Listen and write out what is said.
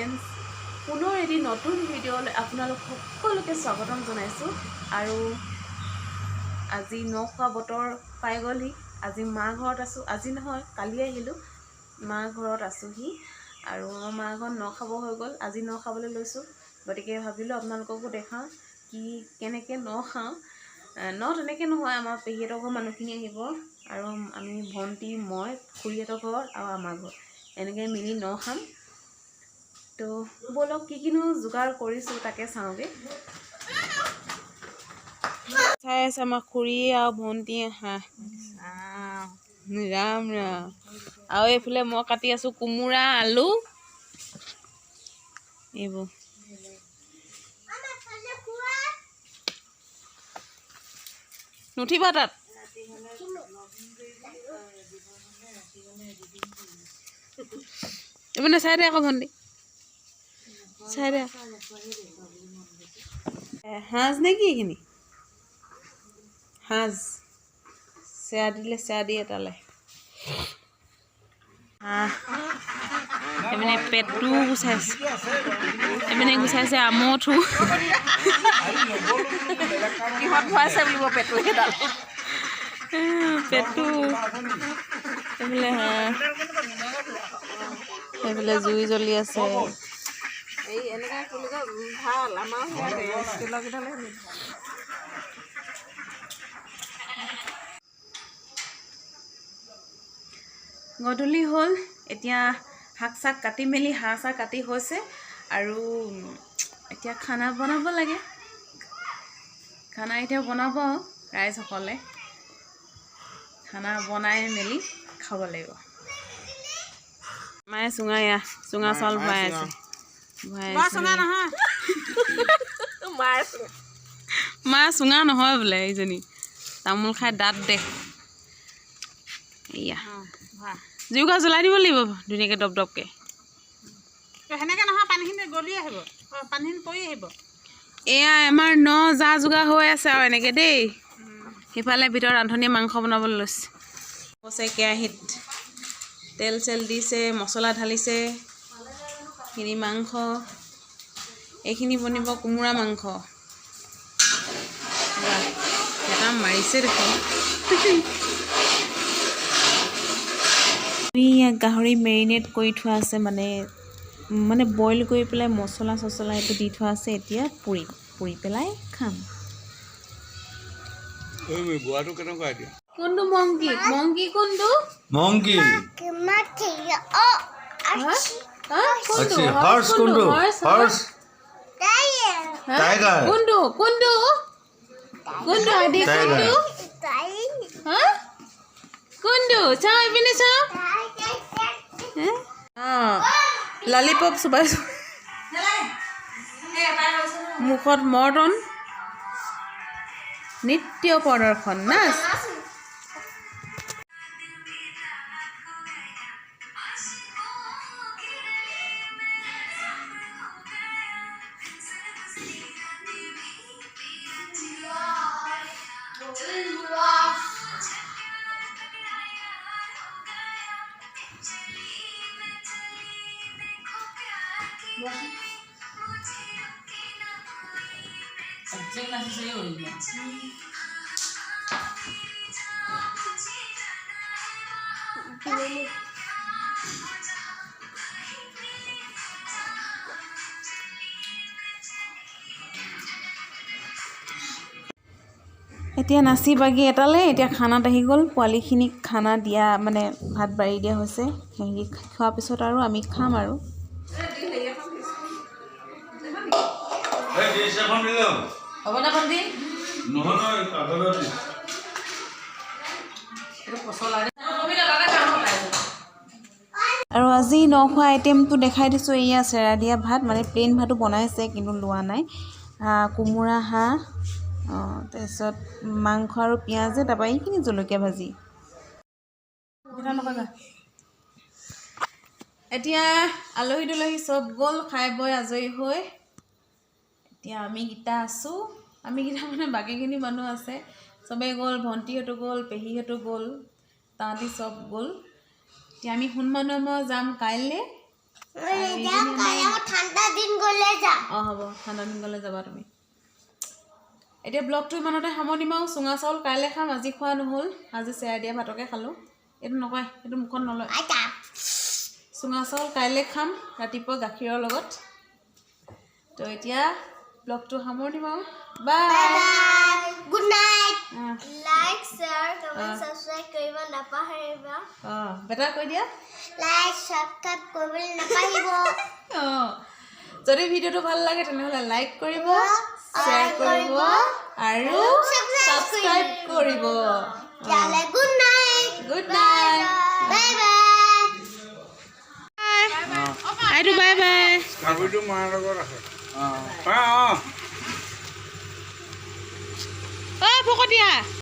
Friends, পুনৰ এটি নতুন ভিডিঅ'লৈ আপোনালোক সকলোকে স্বাগতম জনাইছোঁ। আৰু আজি নখোৱা বতৰ পাই গ'লহি। আজি মা ঘৰত আছোঁ, আজি নহয় কালি আহিলোঁ, মা ঘৰত আছোঁহি আৰু মা ঘৰত ন খাব হৈ গ'ল। আজি ন খাবলৈ লৈছোঁ, গতিকে ভাবিলোঁ আপোনালোককো দেখাওঁ কেনেকৈ ন খাওঁ। ন তেনেকৈ নহয়, আমাৰ পেহীহঁতৰ ঘৰৰ মানুহখিনি আহিব আৰু আমি ভণ্টি, মই, খুৰীহঁতৰ ঘৰ আৰু আমাৰ ঘৰ এনেকৈ মিলি ন খাম। তো ব'লক কিনো যোগাৰ কৰিছোঁ তাকে চাওঁগৈ। চাই আছে আমাৰ খুৰী আৰু ভণ্টিয়ে হাঁহ। ৰাম ৰাম। আৰু এইফালে মই কাটি আছোঁ কোমোৰা, আলু এইবোৰ। নুঠিবা তাত। এইপিনে চাই দে আকৌ ভণ্টি, চাই দে। সাজ নে কি এইখিনি? সাজ চেয়া দিলে, চেয়া দি এটালে হাঁহ। এইপিনে পেটটো গুচাইছে, এইপিনে গুচাইছে আমঠু। কিহত ভৰাইছে বুলিব পেটটো সেইডাল। পেটটো এইফালে হাঁহ, সেইফালে জুই জ্বলি আছে। এই এনেকৈ ভাল আমাৰ গধূলি হ'ল, এতিয়া শাক চাক কাটি মেলি হাঁহ চাহ কাটি হৈছে আৰু এতিয়া খানা বনাব লাগে। খানা এতিয়া বনাব ৰাইজসকলে, খানা বনাই মেলি খাব লাগিব। মায়ে চুঙা চাউল ভৰাই আছে। মা চুঙা নহয় বোলে, এইজনী তামোল খাই দাঁত দে। এয়া জুইকুৰা জ্বলাই দিব লাগিব ধুনীয়াকৈ দপ দপকৈ। সেনেকৈ নহয়, পানীখিনি গলি আহিব, পানীখিনি পৰি আহিব। এয়া আমাৰ ন যা যোগাৰ হৈ আছে আৰু এনেকৈ দেই। সিফালে ভিতৰত ৰান্ধনীয়ে মাংস বনাবলৈ লৈছে। কৈছে কেৰাহীত তেল চেল দিছে, মছলা ঢালিছে, এইখিনি মাংস, এইখিনি বনিব কোমোৰা মাংস। এটা মাৰিছে দেখোন। ইয়াত গাহৰি মেৰিনেট কৰি থোৱা আছে, মানে বইল কৰি পেলাই মছলা চছলা এইটো দি থোৱা আছে। এতিয়া পুৰি পেলাই খাম। কোনটো মংকি? মংকি কোনটো? মংকি। হৰ্চ কোনটো? Horse tiger. কোনটো কোনটো কোনটো আদি কোনটো? হা কোনটো? চাওঁ এইপিনে চাওঁ। ললিপপ চুবাইছোঁ মুখত। মৰ্টন নৃত্য প্ৰদৰ্শন, নাচ। এতিয়া নাচি বাগি এটালে এতিয়া খানাত আহি গ'ল। পোৱালিখিনিক খানা দিয়া, মানে ভাত বাঢ়ি দিয়া হৈছে। হেৰি খোৱাৰ পিছত আৰু আমি খাম আৰু। আৰু আজি নখোৱা আইটেমটো দেখাই দিছোঁ। এয়া চেৰা দিয়া ভাত, মানে প্লেইন ভাতো বনাইছে কিন্তু লোৱা নাই। কোমোৰা, হাঁহ, তাৰপিছত মাংস আৰু পিঁয়াজে, তাৰপৰা এইখিনি জলকীয়া ভাজি। এতিয়া আলহী দুলহী চব গ'ল, খাই বৈ আজৰি হৈ। এতিয়া আমিকেইটা আছোঁ। আমিকেইটা মানে বাকীখিনি মানুহ আছে, চবেই গ'ল। ভণ্টিহঁতো গ'ল, পেহীহঁতো গ'ল, তাহাঁতি চব গ'ল। এতিয়া আমি সোণমন্দিৰ যাম কাইলৈ। ঠাণ্ডা দিন গ'লে যাম অঁ হ'ব ঠাণ্ডা দিন গ'লে যাবা তুমি এতিয়া ব্লগটো ইমানতে সামৰণি মাৰো চুঙা চাউল কাইলৈ খাম আজি খোৱা নহ'ল আজি চেয়াৰ দিয়া ভাতকে খালোঁ এইটো নকয় সেইটো মুখত নলয় চুঙা চাউল কাইলৈ খাম ৰাতিপুৱা গাখীৰৰ লগত তো এতিয়া ব্লগটো সামৰণি মাৰো bye good night like share comment subscribe কৰিব নাপাহৰিবা অঁ বেটা কৈ দিয়া লাইক ছাবস্ক্ৰাইব কৰিবলৈ নাপাহৰিব অঁ যদি ভিডিঅ'টো ভাল লাগে তেনেহ'লে লাইক কৰিব শ্বেয়াৰ কৰিব আৰু ছাবস্ক্ৰাইব কৰিব good night good night bye bye আইটো বাই বাই কাপোৰটো মাৰ লগত আছে অঁ অ' ভকতীয়া